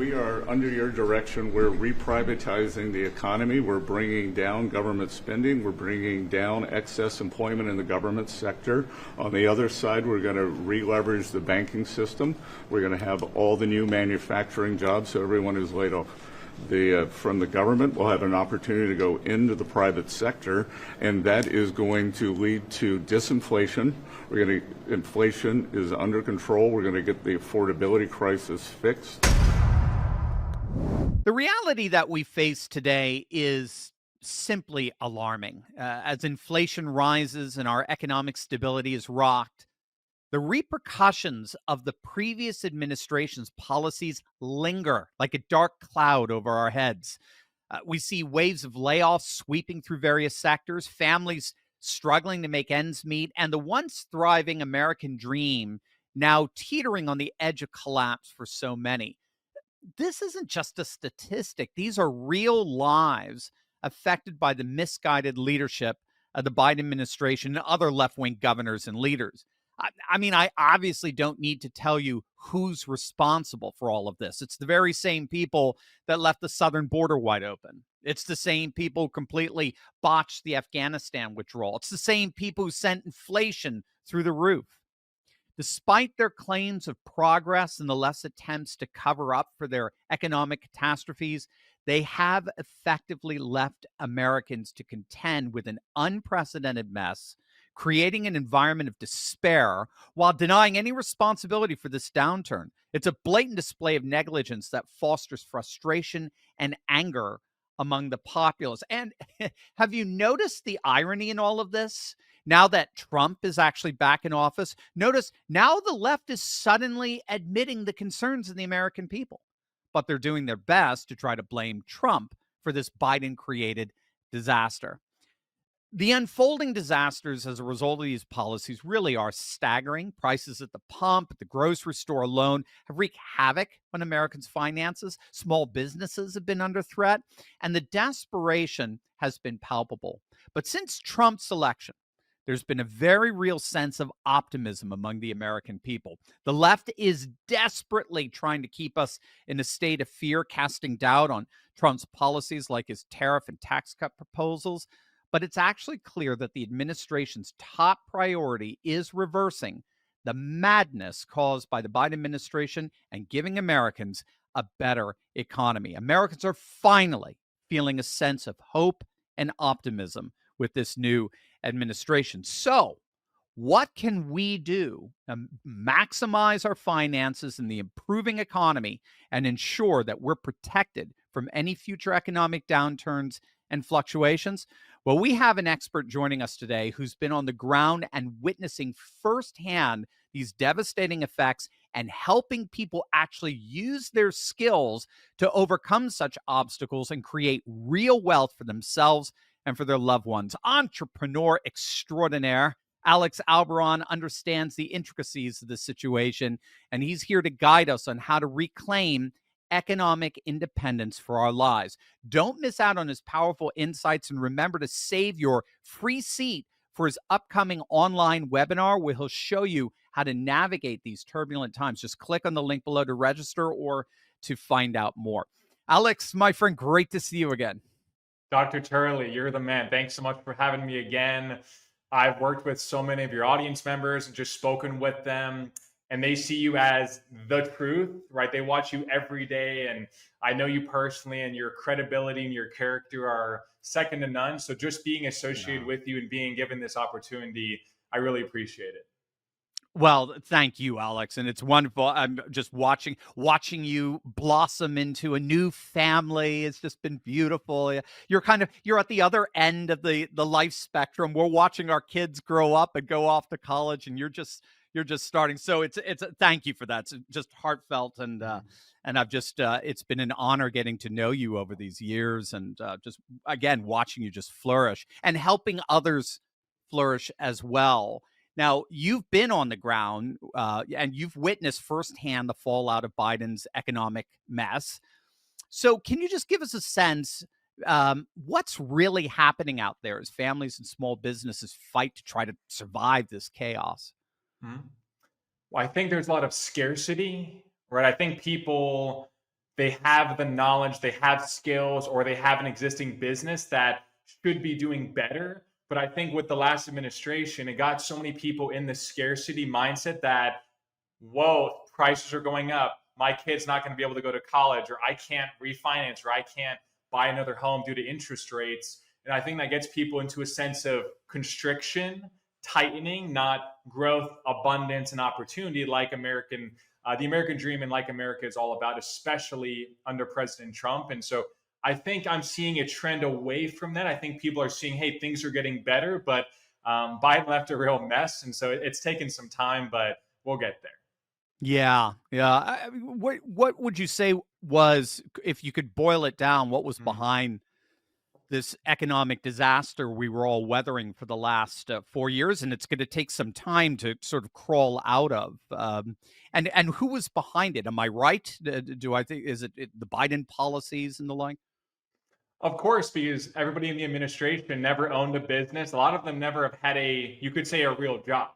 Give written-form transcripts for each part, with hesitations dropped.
we are under your direction. We're reprivatizing the economy. We're bringing down government spending. We're bringing down excess employment in the government sector. On the other side, we're going to re-leverage the banking system. We're going to have all the new manufacturing jobs, so everyone who's laid off from the government will have an opportunity to go into the private sector, and that is going to lead to disinflation. Inflation is under control. We're going to get the affordability crisis fixed. The reality that we face today is simply alarming. As inflation rises and our economic stability is rocked, the repercussions of the previous administration's policies linger like a dark cloud over our heads. We see waves of layoffs sweeping through various sectors, families struggling to make ends meet, and the once thriving American dream now teetering on the edge of collapse for so many. This isn't just a statistic. These are real lives affected by the misguided leadership of the Biden administration and other left-wing governors and leaders. I mean, I obviously don't need to tell you who's responsible for all of this. It's the very same people that left the southern border wide open. It's the same people who completely botched the Afghanistan withdrawal. It's the same people who sent inflation through the roof. Despite their claims of progress and the left's attempts to cover up for their economic catastrophes, they have effectively left Americans to contend with an unprecedented mess, creating an environment of despair while denying any responsibility for this downturn. It's a blatant display of negligence that fosters frustration and anger among the populace. And have you noticed the irony in all of this? Now that Trump is actually back in office, notice now the left is suddenly admitting the concerns of the American people, but they're doing their best to try to blame Trump for this Biden-created disaster. The unfolding disasters as a result of these policies really are staggering. Prices at the pump, at the grocery store alone have wreaked havoc on Americans' finances. Small businesses have been under threat, and the desperation has been palpable. But since Trump's election, there's been a very real sense of optimism among the American people. The left is desperately trying to keep us in a state of fear, casting doubt on Trump's policies like his tariff and tax cut proposals. But it's actually clear that the administration's top priority is reversing the madness caused by the Biden administration and giving Americans a better economy. Americans are finally feeling a sense of hope and optimism with this new administration. So, what can we do to maximize our finances in the improving economy and ensure that we're protected from any future economic downturns and fluctuations? Well, we have an expert joining us today who's been on the ground and witnessing firsthand these devastating effects and helping people actually use their skills to overcome such obstacles and create real wealth for themselves and for their loved ones. Entrepreneur extraordinaire Alex Albaron understands the intricacies of the situation, and he's here to guide us on how to reclaim economic independence for our lives. Don't miss out on his powerful insights, and remember to save your free seat for his upcoming online webinar where he'll show you how to navigate these turbulent times. Just click on the link below to register or to find out more. Alex, my friend, great to see you again. Dr. Turley, you're the man. Thanks so much for having me again. I've worked with so many of your audience members and just spoken with them, and they see you as the truth, right? They watch you every day, and I know you personally, and your credibility and your character are second to none. So just being associated with you and being given this opportunity, I really appreciate it. Well, thank you, Alex. And it's wonderful. I'm just watching you blossom into a new family. It's just been beautiful. You're at the other end of the life spectrum. We're watching our kids grow up and go off to college, and you're just starting. So it's thank you for that. It's just heartfelt, and I've just it's been an honor getting to know you over these years, and just again watching you just flourish and helping others flourish as well. Now, you've been on the ground and you've witnessed firsthand the fallout of Biden's economic mess. So can you just give us a sense what's really happening out there as families and small businesses fight to try to survive this chaos? Well, I think there's a lot of scarcity, right? I think people they have the knowledge, they have skills, or they have an existing business that should be doing better. But I think with the last administration, it got so many people in the scarcity mindset that, whoa, prices are going up. My kid's not going to be able to go to college, or I can't refinance, or I can't buy another home due to interest rates. And I think that gets people into a sense of constriction, tightening, not growth, abundance, and opportunity like the American dream and like America is all about, especially under President Trump. And so I think I'm seeing a trend away from that. I think people are seeing, hey, things are getting better, but Biden left a real mess. And so it's taken some time, but we'll get there. Yeah, yeah. What would you say was, if you could boil it down, what was behind this economic disaster we were all weathering for the last 4 years, and it's going to take some time to sort of crawl out of? And who was behind it? Am I right? Do I think, is it the Biden policies and the like? Of course, because everybody in the administration never owned a business. A lot of them never have had you could say, a real job.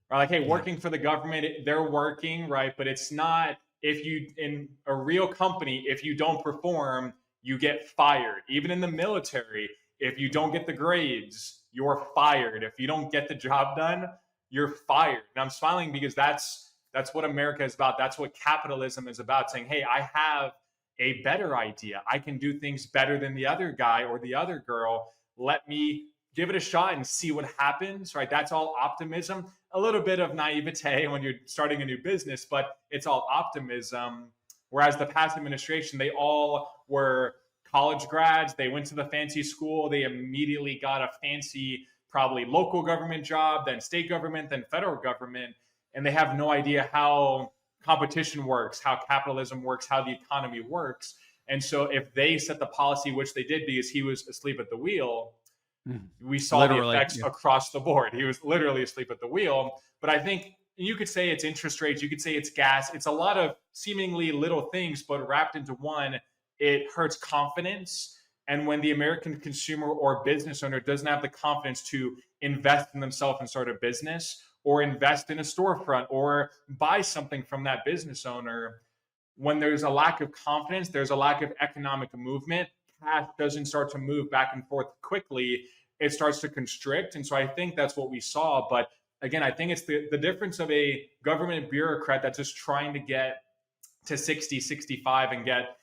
Or like, hey, Yeah. working for the government, they're working, right? But it's not, if you, in a real company, if you don't perform, you get fired. Even in the military, if you don't get the grades, you're fired. If you don't get the job done, you're fired. And I'm smiling because that's what America is about. That's what capitalism is about, saying, hey, I have a better idea. I can do things better than the other guy or the other girl. Let me give it a shot and see what happens, right? That's all optimism. A little bit of naivete when you're starting a new business, but it's all optimism. Whereas the past administration, they all were college grads. They went to the fancy school. They immediately got a fancy, probably local government job, then state government, then federal government. And they have no idea how competition works, how capitalism works, how the economy works. And so if they set the policy, which they did because he was asleep at the wheel, we saw Literally, the effects yeah. across the board. He was literally asleep at the wheel. But I think you could say it's interest rates, you could say it's gas. It's a lot of seemingly little things, but wrapped into one, it hurts confidence. And when the American consumer or business owner doesn't have the confidence to invest in themselves and start a business, or invest in a storefront, or buy something from that business owner, when there's a lack of confidence, there's a lack of economic movement. Cash doesn't start to move back and forth quickly. It starts to constrict. And so I think that's what we saw. But again, I think it's the difference of a government bureaucrat that's just trying to get to 60, 65 and get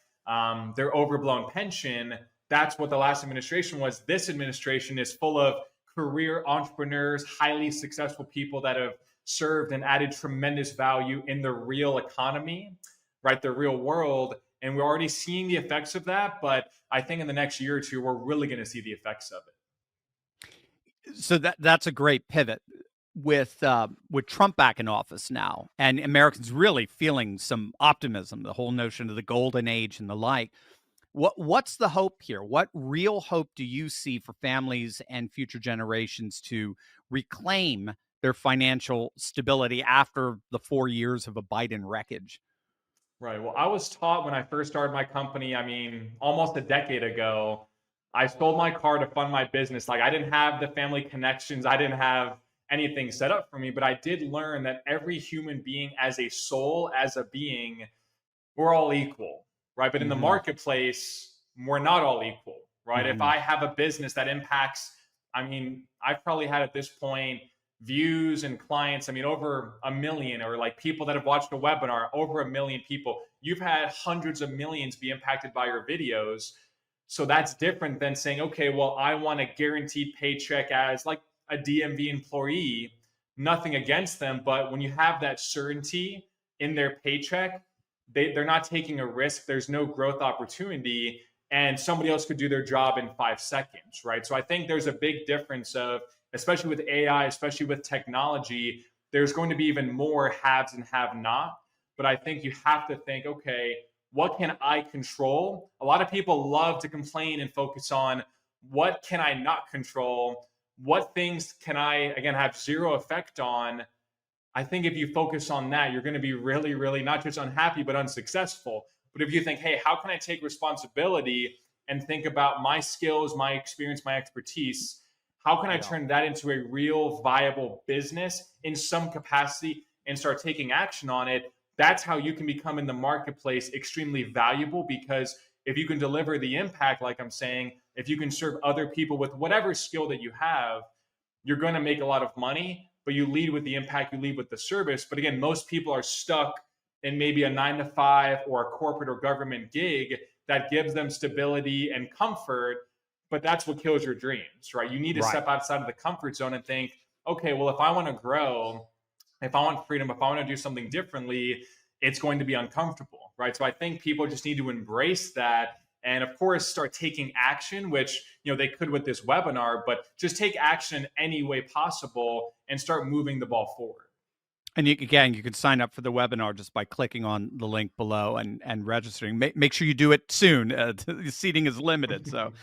their overblown pension. That's what the last administration was. This administration is full of career entrepreneurs, highly successful people that have served and added tremendous value in the real economy, right? The real world. And we're already seeing the effects of that. But I think in the next year or two, we're really going to see the effects of it. So that's a great pivot with Trump back in office now, and Americans really feeling some optimism, the whole notion of the golden age and the like. What's the hope here? What real hope do you see for families and future generations to reclaim their financial stability after the 4 years of a Biden wreckage? Right. Well, I was taught when I first started my company, almost a decade ago, I sold my car to fund my business. Like, I didn't have the family connections. I didn't have anything set up for me, but I did learn that every human being, as a soul, as a being, we're all equal, right? But in the marketplace, we're not all equal, right? If I have a business that impacts, I've probably had at this point views and clients, over 1 million, or like people that have watched a webinar, over 1 million people. You've had hundreds of millions be impacted by your videos. So that's different than saying, okay, well, I want a guaranteed paycheck as like a DMV employee. Nothing against them, but when you have that certainty in their paycheck, they're not taking a risk. There's no growth opportunity, and somebody else could do their job in 5 seconds, right? So I think there's a big difference of, especially with AI, especially with technology, there's going to be even more haves and have not. But I think you have to think, okay, what can I control? A lot of people love to complain and focus on what can I not control? What things can I, again, have zero effect on? I think if you focus on that, you're going to be really, really not just unhappy, but unsuccessful. But if you think, hey, how can I take responsibility and think about my skills, my experience, my expertise? How can I turn that into a real viable business in some capacity and start taking action on it? that's how you can become in the marketplace extremely valuable, because if you can deliver the impact, like I'm saying, if you can serve other people with whatever skill that you have, you're going to make a lot of money, but you lead with the impact, you lead with the service. But again, most people are stuck in maybe a 9 to 5 or a corporate or government gig that gives them stability and comfort, but that's what kills your dreams, right? You need to Right. step outside of the comfort zone and think, okay, well, if I want to grow, if I want freedom, if I want to do something differently, it's going to be uncomfortable, right? So I think people just need to embrace that, and of course start taking action, which they could with this webinar, but just take action in any way possible and start moving the ball forward. And you can sign up for the webinar just by clicking on the link below and registering. Make sure you do it soon. The seating is limited. So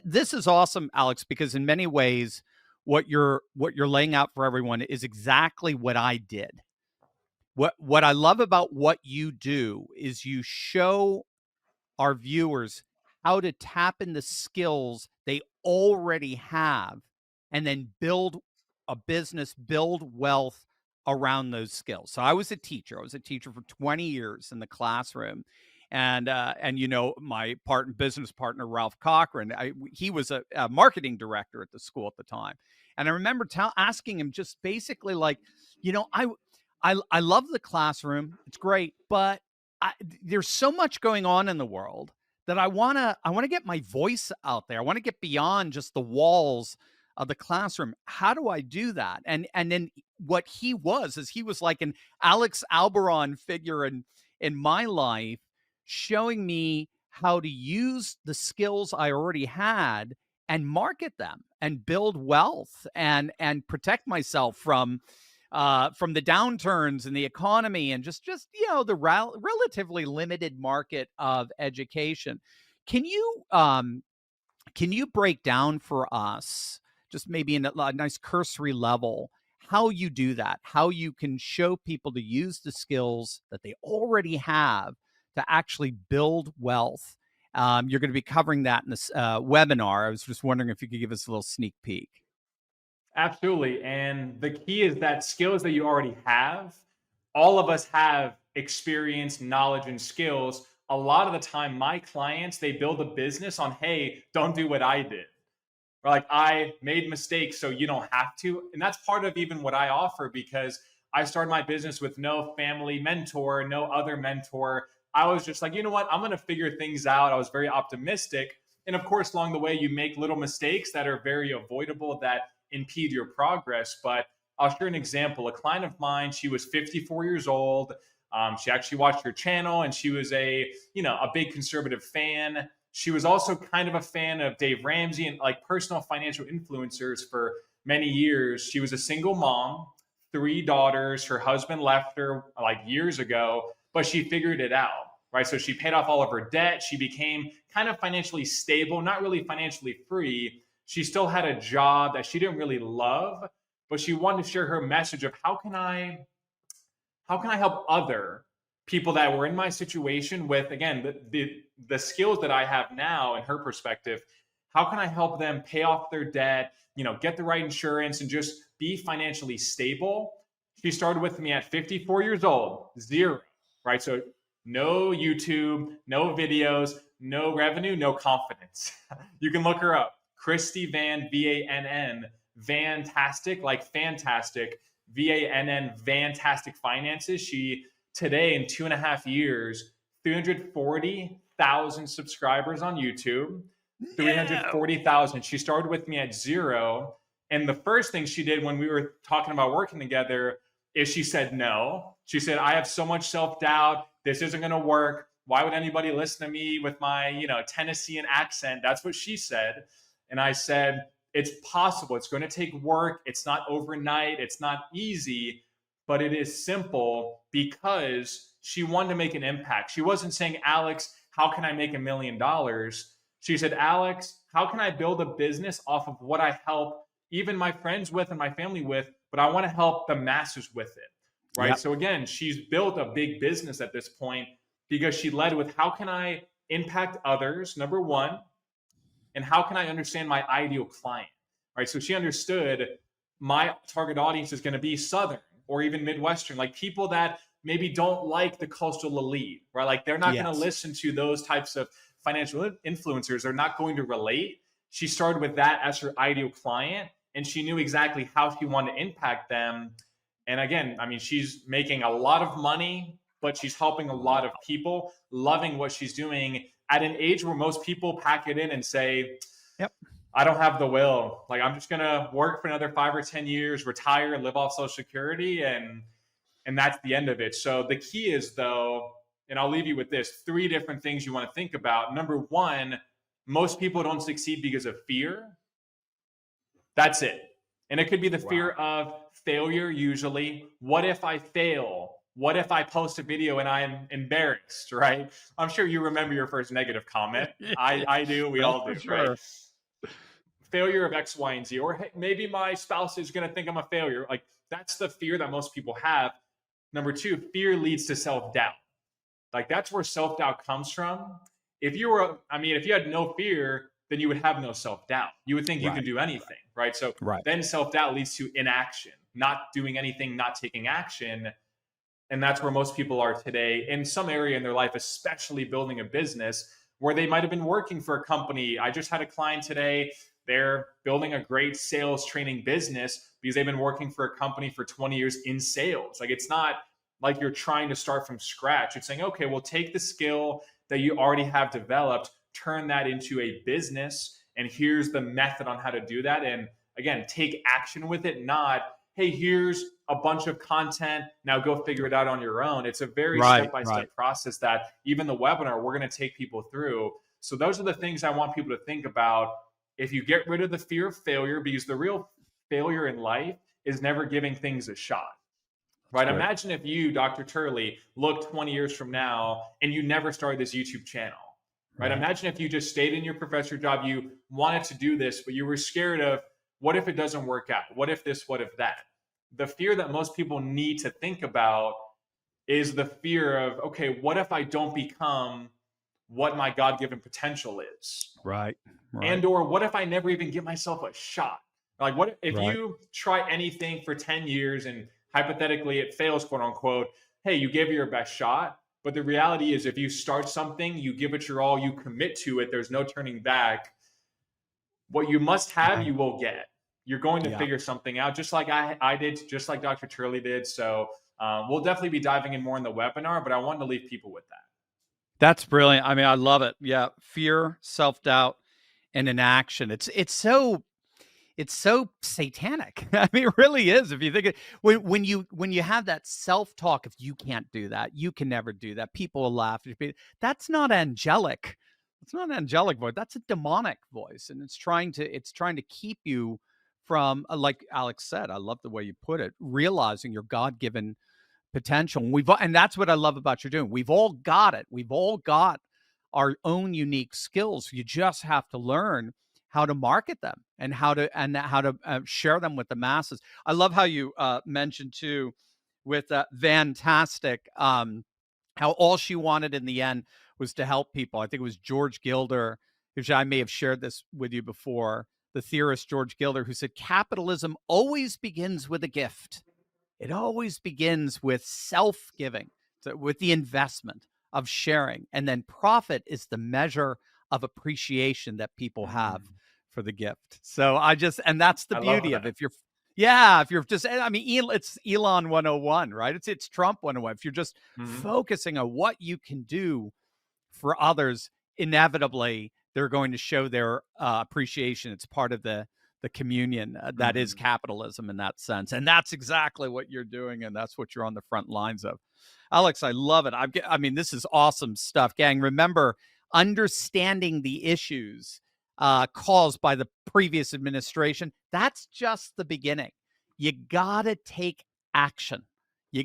this is awesome, Alex, because in many ways, what you're laying out for everyone is exactly what I did. What I love about what you do is you show our viewers how to tap in the skills they already have and then build a business, build wealth around those skills. So I was a teacher. I was a teacher for 20 years in the classroom. And my business partner, Ralph Cochran, he was a marketing director at the school at the time. And I remember asking him just basically like, I love the classroom. It's great, but there's so much going on in the world that I want to get my voice out there. I want to get beyond just the walls of the classroom. How do I do that? And then what he was like an Alex Albaron figure in my life, showing me how to use the skills I already had and market them and build wealth and protect myself from the downturns in the economy and just the relatively limited market of education. Can you break down for us, just maybe in a nice cursory level, how you do that, how you can show people to use the skills that they already have to actually build wealth? You're going to be covering that in this webinar. I was just wondering if you could give us a little sneak peek. Absolutely. And the key is that skills that you already have, all of us have experience, knowledge, and skills. A lot of the time, my clients, they build a business on, hey, don't do what I did. Or like, I made mistakes, so you don't have to. And that's part of even what I offer, because I started my business with no family mentor, no other mentor. I was just like, you know what? I'm going to figure things out. I was very optimistic. And of course, along the way, you make little mistakes that are very avoidable that impede your progress. But I'll share an example. A client of mine, she was 54 years old. She actually watched your channel, and she was a big conservative fan. She was also kind of a fan of Dave Ramsey and like personal financial influencers for many years. She was a single mom, 3 daughters. Her husband left her like years ago, but she figured it out, right? So she paid off all of her debt. She became kind of financially stable, not really financially free. She still had a job that she didn't really love, but she wanted to share her message of how can I help other people that were in my situation with, again, the skills that I have now in her perspective. How can I help them pay off their debt, get the right insurance and just be financially stable? She started with me at 54 years old, 0, right? So no YouTube, no videos, no revenue, no confidence. You can look her up. Christy Van, VANN, Vantastic, like fantastic, VANN, Vantastic Finances. She today in 2.5 years, 340,000 subscribers on YouTube, 340,000. She started with me at 0. And the first thing she did when we were talking about working together is she said no. She said, I have so much self-doubt. This isn't going to work. Why would anybody listen to me with my, Tennessean accent? That's what she said. And I said, it's possible. It's going to take work. It's not overnight. It's not easy, but it is simple, because she wanted to make an impact. She wasn't saying, Alex, how can I make $1 million? She said, Alex, how can I build a business off of what I help even my friends with and my family with, but I want to help the masses with it, right? Yep. So again, she's built a big business at this point because she led with how can I impact others, number one, and how can I understand my ideal client, right? So she understood my target audience is going to be Southern, or even Midwestern, like people that maybe don't like the coastal elite, right? Like they're not going to Yes. listen to those types of financial influencers. They're not going to relate. She started with that as her ideal client, and she knew exactly how she wanted to impact them. And again, I mean, she's making a lot of money, but she's helping a lot of people, loving what she's doing at an age where most people pack it in and say, Yep. I don't have the will. Like, I'm just going to work for another 5 or 10 years, retire and live off Social Security. And that's the end of it. So the key is, though, and I'll leave you with this, 3 different things you want to think about. Number 1, most people don't succeed because of fear. That's it. And it could be the fear of failure, usually. What if I fail? What if I post a video and I'm embarrassed, right? I'm sure you remember your first negative comment. I do. We all do, sure. right? Failure of X, Y, and Z. Or hey, maybe my spouse is going to think I'm a failure. Like, that's the fear that most people have. Number 2, fear leads to self-doubt. Like, that's where self-doubt comes from. If you had no fear, then you would have no self-doubt. You would think you can do anything, right? So then self-doubt leads to inaction, not doing anything, not taking action. And that's where most people are today in some area in their life, especially building a business where they might have been working for a company. I just had a client today. They're building a great sales training business because they've been working for a company for 20 years in sales. Like, it's not like you're trying to start from scratch. It's saying, okay, well, take the skill that you already have developed, turn that into a business, and here's the method on how to do that. And again, take action with it, not, hey, here's a bunch of content, now go figure it out on your own. It's a very step-by-step process that even the webinar, we're going to take people through. So those are the things I want people to think about. If you get rid of the fear of failure, because the real failure in life is never giving things a shot. Right? Imagine if you, Dr. Turley, look 20 years from now and you never started this YouTube channel. Right? Imagine if you just stayed in your professor job, you wanted to do this, but you were scared of, what if it doesn't work out? What if this, what if that? The fear that most people need to think about is the fear of, okay, what if I don't become what my God-given potential is? Right. And or what if I never even give myself a shot? Like, what if you try anything for 10 years and hypothetically it fails, quote unquote? Hey, you gave it your best shot. But the reality is, if you start something, you give it your all, you commit to it, there's no turning back. What you must have, you will get. You're going to figure something out, just like I did, just like Dr. Turley did. So we'll definitely be diving in more in the webinar, but I wanted to leave people with that. That's brilliant. I mean, I love it. Yeah. Fear, self-doubt, and inaction. It's so satanic. I mean, it really is. If you think it, when you have that self-talk, if you can't do that, you can never do that, people will laugh. That's not angelic. It's not an angelic voice. That's a demonic voice. And it's trying to keep you from, like Alex said, I love the way you put it, realizing your God-given potential. And that's what I love about you're doing. We've all got it. We've all got our own unique skills. You just have to learn how to market them and how to share them with the masses. I love how you mentioned too, with Fantastic, how all she wanted in the end was to help people. I think it was George Gilder, which I may have shared this with you before, the theorist George Gilder, who said capitalism always begins with a gift. It always begins with self-giving, with the investment of sharing. And then profit is the measure of appreciation that people have for the gift. So and that's the beauty of it. If you're just, I mean, it's Elon 101, right? It's Trump 101. If you're just focusing on what you can do for others, inevitably they're going to show their appreciation. It's part of the communion that is capitalism in that sense. And that's exactly what you're doing. And that's what you're on the front lines of. Alex, I love it. I mean, this is awesome stuff, gang. Remember, understanding the issues caused by the previous administration, that's just the beginning. You got to take action. You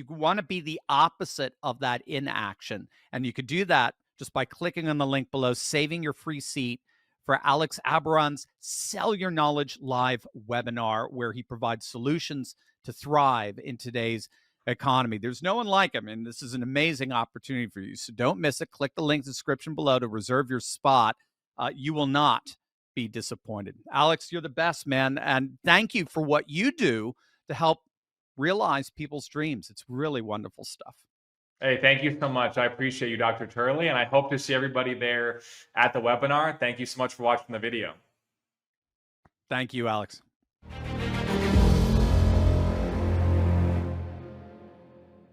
want to be the opposite of that inaction. And you could do that just by clicking on the link below, saving your free seat for Alex Albaron's Sell Your Knowledge live webinar, where he provides solutions to thrive in today's economy. There's no one like him, and this is an amazing opportunity for you. So don't miss it. Click the link in the description below to reserve your spot. You will not be disappointed. Alex, you're the best, man. And thank you for what you do to help realize people's dreams. It's really wonderful stuff. Hey, thank you so much. I appreciate you, Dr. Turley, and I hope to see everybody there at the webinar. Thank you so much for watching the video. Thank you, Alex.